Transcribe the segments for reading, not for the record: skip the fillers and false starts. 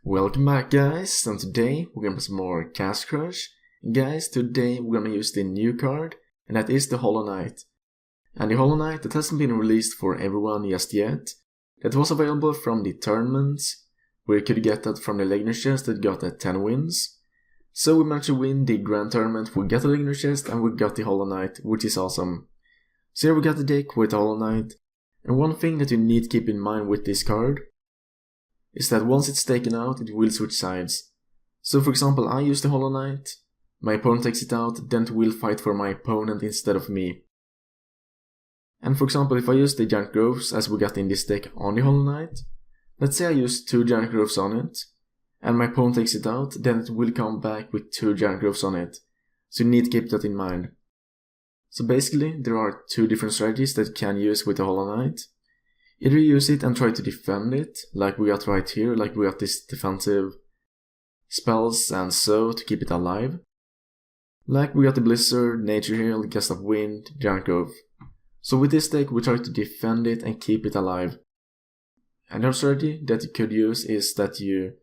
Welcome back, guys, and today we're gonna play some more Cast Crush. And guys, today we're gonna use the new card, and that is the Hollow Knight. And the Hollow Knight that hasn't been released for everyone just yet. That was available from the tournaments, where you could get that from the Legendary Chest that got 10 wins. So we managed to win the Grand Tournament, we got the Legendary Chest, and we got the Hollow Knight, which is awesome. So here we got the deck with the Hollow Knight. And one thing that you need to keep in mind with this card is that once it's taken out, it will switch sides. So for example, I use the Hollow Knight, my opponent takes it out, then it will fight for my opponent instead of me. And for example, if I use the Giant Groves as we got in this deck on the Hollow Knight, let's say I use 2 Giant Groves on it, and my opponent takes it out, then it will come back with 2 Giant Groves on it. So you need to keep that in mind. So basically, there are 2 different strategies that you can use with the Hollow Knight. Either you use it and try to defend it, like we got right here, like we got this defensive spells and so to keep it alive. Like we got the Blizzard, Nature Heal, Gust of Wind, Giant Grove. So with this deck we try to defend it and keep it alive. Another strategy that you could use is that you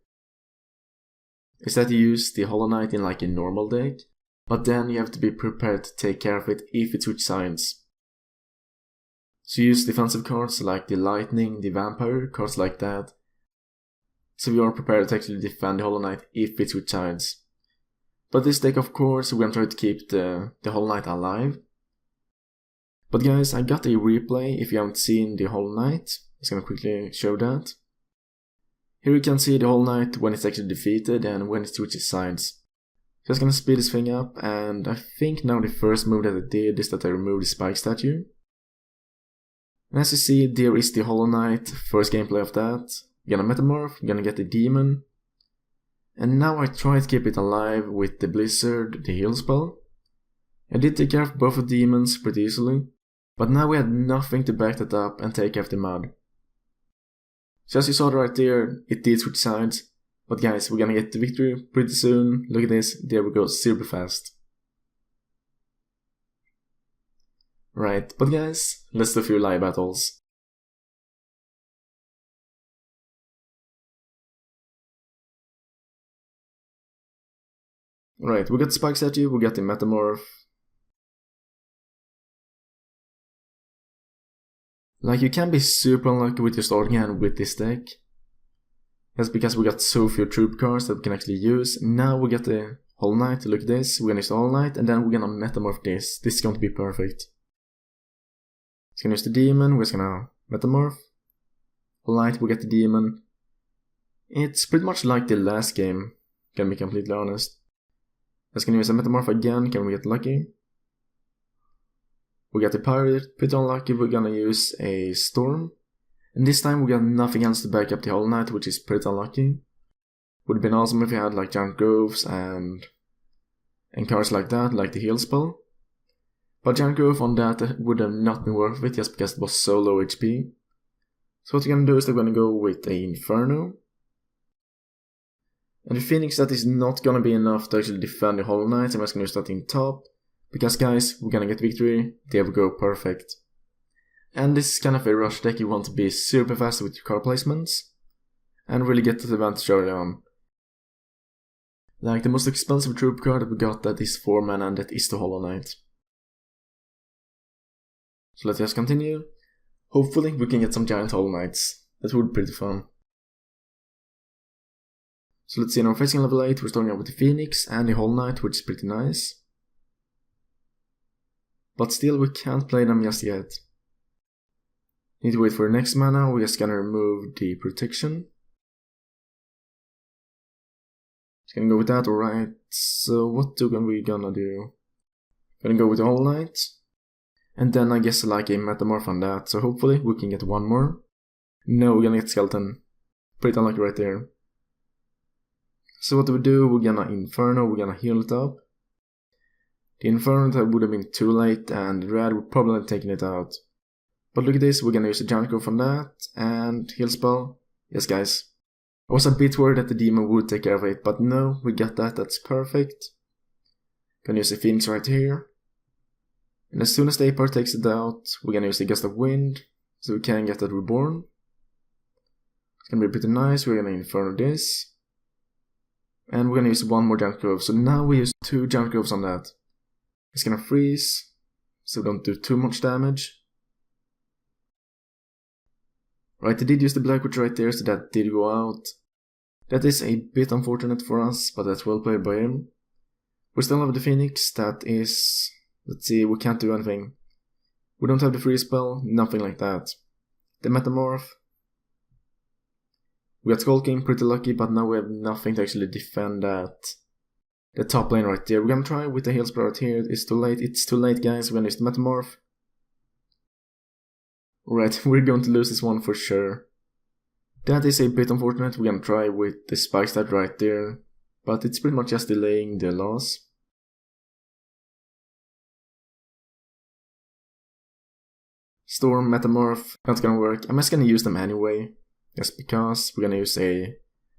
use the Hollow Knight in like a normal deck, but then you have to be prepared to take care of it if it switches sides. So you use defensive cards like the Lightning, the Vampire, cards like that. So we are prepared to actually defend the Hollow Knight if it switches sides. But this deck, of course, we're gonna try to keep the Hollow Knight alive. But guys, I got a replay if you haven't seen the Hollow Knight. I'm just gonna quickly show that. Here you can see the Hollow Knight when it's actually defeated and when it switches sides. Just gonna speed this thing up, and I think now the first move that I did is that I removed the Spike statue. And as you see, there is the Hollow Knight, first gameplay of that. We're gonna metamorph, we're gonna get the demon. And now I try to keep it alive with the Blizzard, the heal spell. I did take care of both of the demons pretty easily, but now we had nothing to back that up and take care of the mud. So as you saw right there, it did switch sides. But guys, we're gonna get the victory pretty soon. Look at this, there we go, super fast. Right, but guys, let's do a few live battles. Right, we got the Spike statue, we got the metamorph. Like, you can be super unlucky with your starting hand with this deck. That's because we got so few troop cards that we can actually use. Now we get the Hollow Knight, look at this, we're gonna use the Hollow Knight, and then we're gonna metamorph this. This is going to be perfect. It's gonna use the demon, we're just gonna metamorph. Hollow Knight, we get the demon. It's pretty much like the last game, gonna be completely honest. Just gonna use a metamorph again, can we get lucky? We got the pirate, pretty unlucky, we're gonna use a storm. And this time we got nothing else to back up the Hollow Knight, which is pretty unlucky. Would have been awesome if we had like Giant Groves and cards like that, like the heal spell. But Giant Grove on that would have not been worth it just because it was so low HP. So what we're gonna do is we're gonna go with a Inferno. And the Phoenix, that is not gonna be enough to actually defend the Hollow Knight, so I'm just gonna use that in top. Because guys, we're gonna get victory, there we go, perfect. And this is kind of a rush deck, you want to be super fast with your card placements. And really get to the advantage early on. Like the most expensive troop card that we got that is 4 mana, and that is the Hollow Knight. So let's just continue. Hopefully we can get some giant Hollow Knights. That would be pretty fun. So let's see, now we're facing level 8, we're starting out with the Phoenix and the Hollow Knight, which is pretty nice. But still we can't play them just yet. Need to wait for the next mana, we're just gonna remove the protection. Just gonna go with that, alright. So what are we gonna do? Gonna go with the Hollow Knight. And then I guess like a metamorph on that, so hopefully we can get one more. No, we're gonna get skeleton. Pretty unlucky right there. So what do we do? We're gonna inferno, we're gonna heal it up. The inferno that would have been too late, and the red would probably have taken it out. But look at this, we're gonna use a giant grove from that, and heal spell. Yes guys. I was a bit worried that the demon would take care of it, but no, we got that, that's perfect. Gonna use the Phoenix right here. And as soon as the A-part takes it out, we're gonna use the Gust of Wind, so we can get that reborn. It's gonna be pretty nice, we're gonna inferno this. And we're gonna use one more giant grove. So now we use 2 giant groves on that. It's gonna freeze, so we don't do too much damage. Right, they did use the Blackwood right there, so that did go out. That is a bit unfortunate for us, but that's well played by him. We still have the Phoenix, that is... Let's see, we can't do anything. We don't have the freeze spell, nothing like that. The metamorph. We got Skull King, pretty lucky, but now we have nothing to actually defend that. The top lane right there. We're gonna try with the heal spell right here. It's too late guys, we're gonna use the metamorph. Right, we're going to lose this one for sure. That is a bit unfortunate. We're gonna try with the spike stat right there, but it's pretty much just delaying the loss. Storm, metamorph, not gonna work. I'm just gonna use them anyway, just because. We're gonna use a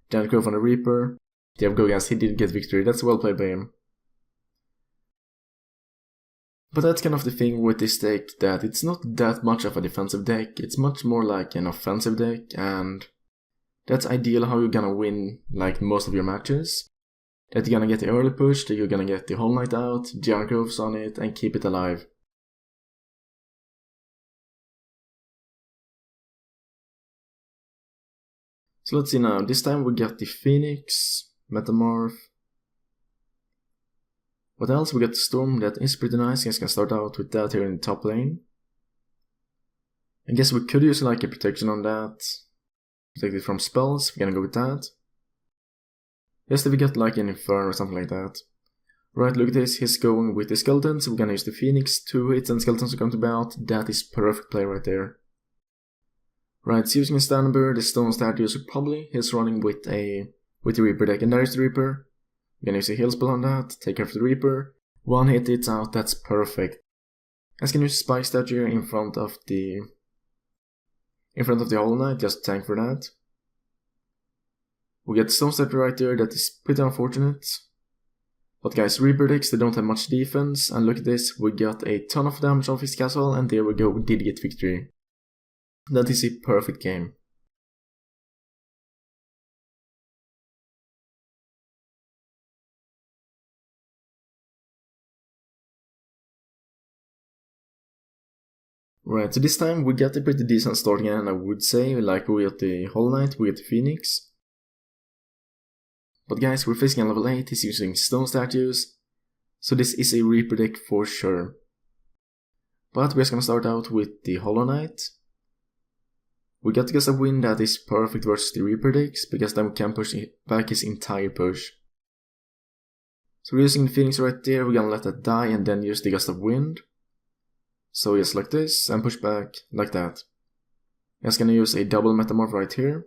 giant grove on the Reaper. There we go guys, he did get victory, that's well played by him. But that's kind of the thing with this deck, that it's not that much of a defensive deck, it's much more like an offensive deck, and that's ideal how you're gonna win like most of your matches. That you're gonna get the early push, that you're gonna get the whole night out, giant groves on it, and keep it alive. So let's see now, this time we got the Phoenix, metamorph. What else? We got the Storm, that is pretty nice. I guess we can start out with that here in the top lane. I guess we could use like a protection on that. Protect it from spells, we're gonna go with that. Yes, if we get like an inferno or something like that. Right, look at this, he's going with the skeletons, we're gonna use the Phoenix, 2 hits and skeletons are going to be out. That is perfect play right there. Right, so using a Stanber, the stone statue, so probably he's running with the Reaper deck, and there's the Reaper. We're gonna use a heal spell on that, take care of the Reaper. 1 hit, it's out, that's perfect. I can use Spike Statue in front of the Hollow Knight, just tank for that. We get Stone Statue right there, that is pretty unfortunate. But guys, Reaper decks, they don't have much defense, and look at this, we got a ton of damage off his castle, and there we go, we did get victory. That is a perfect game. Right, so this time we got a pretty decent start again, I would say, like we got the Hollow Knight, we got the Phoenix. But guys, we're facing a level 8, he's using stone statues, so this is a Reaper deck for sure. But we're just gonna start out with the Hollow Knight. We got to get a win that is perfect versus the Reaper decks, because then we can push back his entire push. So we're using the Phoenix right there, we're gonna let that die and then use the Gust of Wind. So just like this, and push back like that. Just gonna use a double metamorph right here.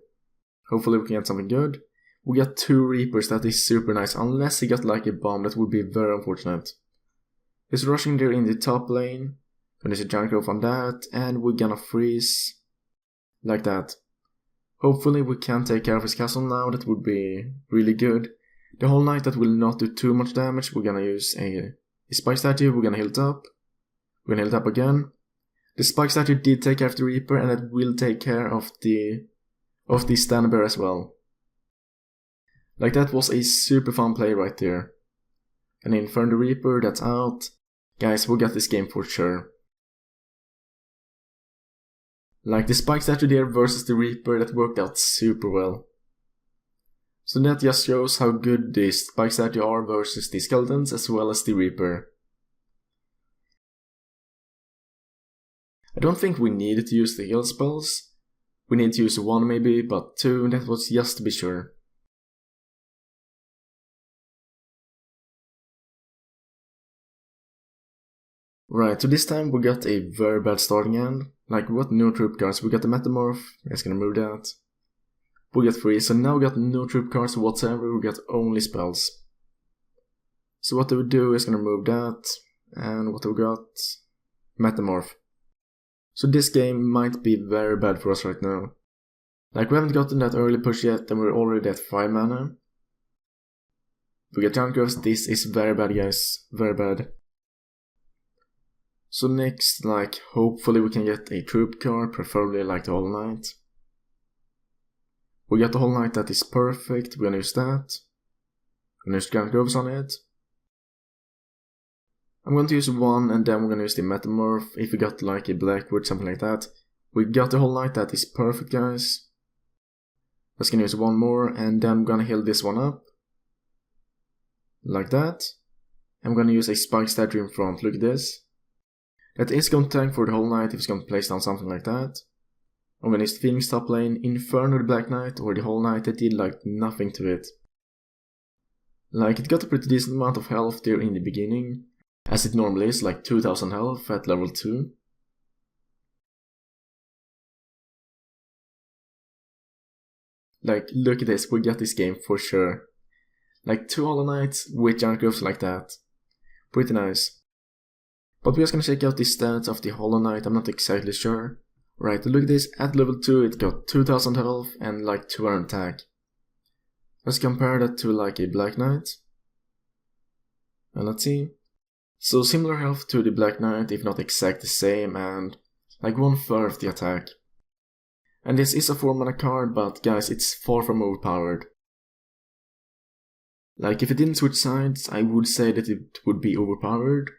Hopefully we can get something good. We got 2 Reapers, that is super nice, unless he got like a bomb, that would be very unfortunate. He's rushing there in the top lane, gonna use a giant grove on that, and we're gonna freeze like that. Hopefully we can take care of his castle now, that would be really good. The Hollow Knight, that will not do too much damage, we're gonna use a Spike Statue, we're gonna heal it up. We're gonna heal it up again. The Spike Statue did take care of the Reaper, and it will take care of the Stanber as well. Like, that was a super fun play right there. And Inferno the Reaper, that's out. Guys, we got this game for sure. Like, the Spike Statue there versus the Reaper, that worked out super well. So that just shows how good the Spike Statue are versus the Skeletons as well as the Reaper. I don't think we needed to use the heal spells. We need to use 1 maybe, but 2, that was just to be sure. Right, so this time we got a very bad starting end. Like, what no troop cards? We got the metamorph, I'm just gonna move that. We got 3, so now we got no troop cards whatsoever, we got only spells. So what do we do is gonna move that, and what do we got? Metamorph. So this game might be very bad for us right now. Like, we haven't gotten that early push yet, and we're already at 5 mana. We get giant groves, this is very bad guys, very bad. So next, like, hopefully we can get a troop card, preferably like the Hollow Knight. We got the Hollow Knight, that is perfect, we're gonna use that. I'm going to use Grand Groves on it. I'm going to use one, and then we're going to use the metamorph. If we got like a blackwood, something like that. We got the whole night, that is perfect, guys. Let's gonna use one more, and then I'm gonna heal this one up. Like that. I'm gonna use a spike statue in front, look at this. That is gonna tank for the whole night if it's gonna place down something like that. I'm gonna use the Phoenix top lane, Inferno the Black Knight, or the whole night that did like nothing to it. Like, it got a pretty decent amount of health there in the beginning, as it normally is, like 2000 health at level 2. Like, look at this, we got this game for sure. Like 2 Hollow Knights with Giant Groves like that. Pretty nice. But we're just gonna check out the stats of the Hollow Knight, I'm not exactly sure. Right, look at this, at level 2 it got 2000 health and like 200 attack. Let's compare that to like a Black Knight. And let's see. So similar health to the Black Knight, if not exact the same, and like 1/3 of the attack. And this is a 4-mana card, but guys, it's far from overpowered. Like, if it didn't switch sides, I would say that it would be overpowered.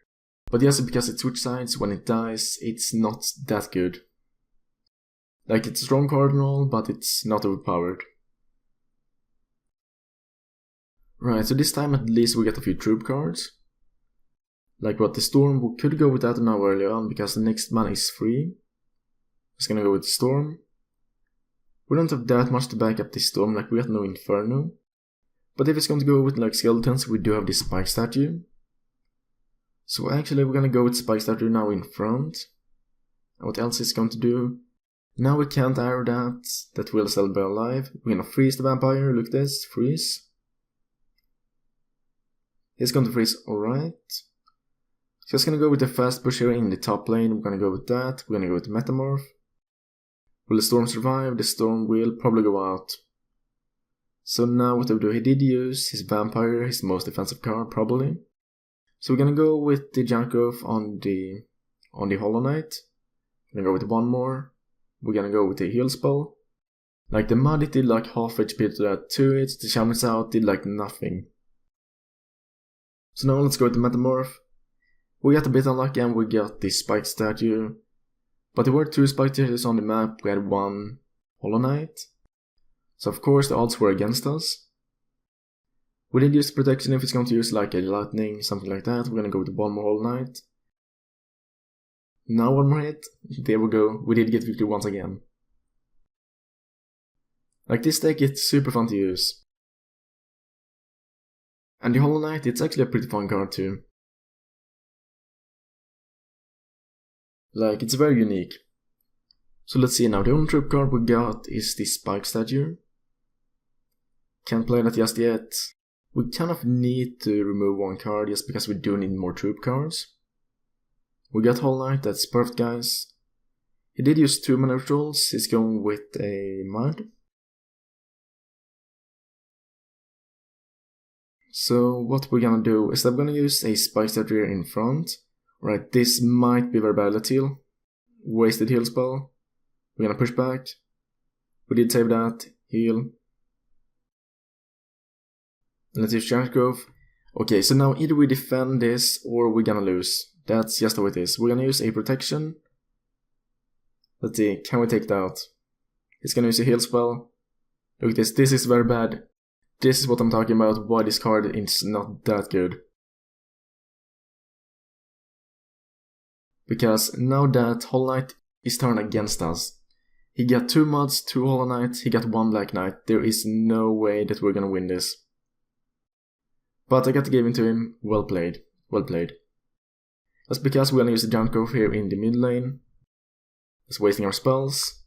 But yes, because it switches sides, when it dies, it's not that good. Like, it's a strong card and all, but it's not overpowered. Right, so this time at least we get a few troop cards. Like what, the Storm, we could go with that now early on, because the next mana is free. Just gonna go with the Storm. We don't have that much to back up this Storm, like we got no Inferno. But if it's going to go with like Skeletons, we do have this Spike Statue. So actually we're gonna go with Spike Statue now in front. And what else is going to do? Now we can't arrow that will still be alive. We're gonna freeze the Vampire, look at this, freeze. He's going to freeze, alright. Just gonna go with the fast push here in the top lane, we're gonna go with that, we're gonna go with the Metamorph. Will the Storm survive? The Storm will probably go out. So now what do we do? He did use his Vampire, his most defensive card, probably. So we're gonna go with the Giant Growth on the Hollow Knight. We're gonna go with one more. We're gonna go with the heal spell. Like the Mud, it did like half HP to it, the Shaman's out did like nothing. So now let's go with the Metamorph. We got a bit unlucky and we got the Spike Statue. But there were 2 Spike Statues on the map, we had 1 Hollow Knight. So of course the odds were against us. We did use the protection if it's going to use like a lightning, something like that. We're gonna go with 1 more Hollow Knight. Now 1 more hit. There we go, we did get victory once again. Like this deck, it's super fun to use. And the Hollow Knight, it's actually a pretty fun card too. Like, it's very unique. So let's see now, the only troop card we got is the Spike Statue. Can't play that just yet. We kind of need to remove 1 card just because we do need more troop cards. We got Hollow Knight, that's perfect guys. He did use 2 mana rituals, he's going with a Mud. So what we're gonna do is that we're gonna use a Spike Statue here in front. Right, this might be very bad, let's heal. Wasted heal spell. We're gonna push back. We did save that. Heal. Let's use Giant Growth. Okay, so now either we defend this or we're gonna lose. That's just how it is. We're gonna use a protection. Let's see, can we take it out? He's gonna use a heal spell. Look at this, this is very bad. This is what I'm talking about, why this card is not that good. Because now that Hollow Knight is turned against us. He got 2 Muds, 2 Hollow Knights, he got 1 Black Knight. There is no way that we're gonna win this. But I got to give it to him, well played, well played. That's because we're gonna use the Giant Growth here in the mid lane. It's wasting our spells.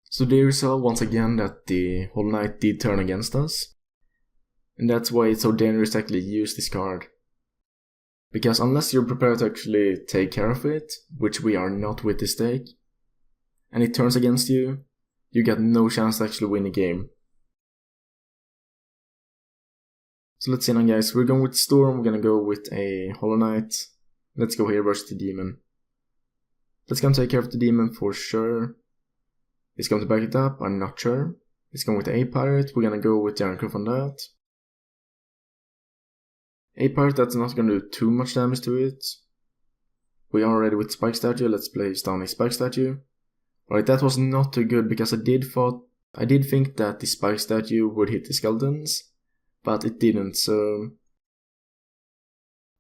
So there you saw once again that the Hollow Knight did turn against us. And that's why it's so dangerous to actually use this card. Because unless you're prepared to actually take care of it, which we are not with this deck, and it turns against you, you get no chance to actually win the game. So let's see now guys, we're going with Storm, we're gonna go with a Hollow Knight. Let's go here versus the Demon. Let's go and take care of the Demon for sure. He's going to back it up, I'm not sure. It's going with the A-Pirate, we're gonna go with the Iron Curve on that. A-Pirate, that's not gonna do too much damage to it. We are ready with Spike Statue, let's place down a Spike Statue. Alright, that was not too good because I did think that the Spike Statue would hit the Skeletons, but it didn't, so...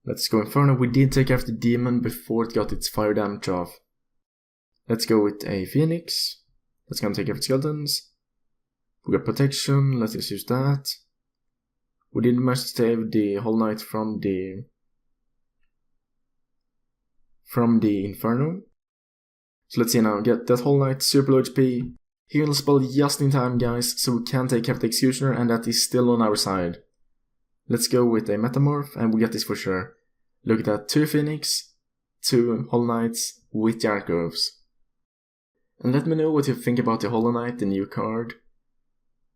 Let's go Inferno. We did take out the Demon before it got its fire damage off. Let's go with a Phoenix. That's gonna take out the Skeletons. We got Protection, let's just use that. We did manage to save the Hollow Knight from the Inferno. So let's see now, get that Hollow Knight, super low HP. Heal spell just in time, guys, so we can take out the Executioner, and that is still on our side. Let's go with a Metamorph, and we get this for sure. Look at that, 2 Phoenix, 2 Hollow Knights with the Iron Curves. And let me know what you think about the Hollow Knight, the new card.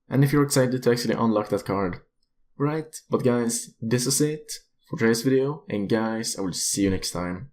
And if you're excited to actually unlock that card. Right, but guys, this is it for today's video, and guys, I will see you next time.